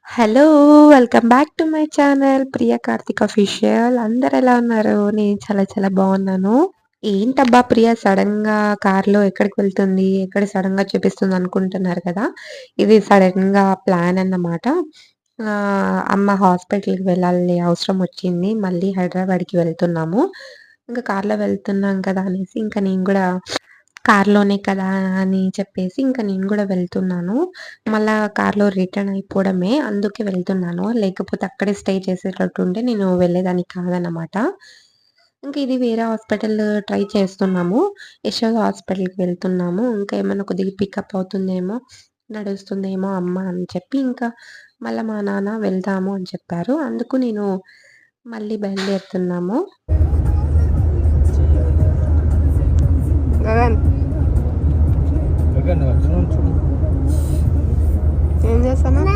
Hello! Welcome back to my channel Priya Karthik official. అందరెలా ఉన్నారు? నేను చాలా చాలా బావున్నాను. ఏంటబ్బా ప్రియ సడెన్‌గా కార్‌లో ఎక్కడికి వెళ్తుంది? ఎక్కడ సడెన్‌గా చూపిస్తుంది అనుకుంటున్నారు కదా! ఇది సడెన్‌గా ప్లాన్ అన్నమాట. అమ్మ హాస్పిటల్‌కి వెళ్ళాలి అవసరం వచ్చింది. మళ్ళీ హైదరాబాద్‌కి వెళ్తున్నాము. ఇంకా కార్‌లో వెళ్తున్నాం కదా! అనేసి ఇంకా నేను గూడా కార్‌లోనే కదా అని చెప్పేసి ఇంకా నేను గూడా వెళ్తున్నాను. మళ్ళా కార్‌లో రిటర్న్ అయిపోవడమే. అందుకే వెళ్తున్నాను. లేకపోతే అక్కడే స్టే చేసేటట్టుంటే నేను వెళ్ళేదాన్ని కాదన్నమాట. ఇంక ఇది వేరే హాస్పిటల్ ట్రై చేస్తున్నాము. యశోద హాస్పిటల్‌కి వెళ్తున్నాము. ఇంకా ఏమన్నా కొద్దిగా పికప్ అవుతుందేమో, నడుస్తుందేమో అమ్మ అని చెప్పి ఇంకా మళ్ళా మా నాన్న వెళ్దాము అని చెప్పారు. అందుకు నేను మళ్ళీ బయలుదేరుతున్నాము. గగన్ గగన్ అక్కడ చూడు ఏం చేస్తున్నావు?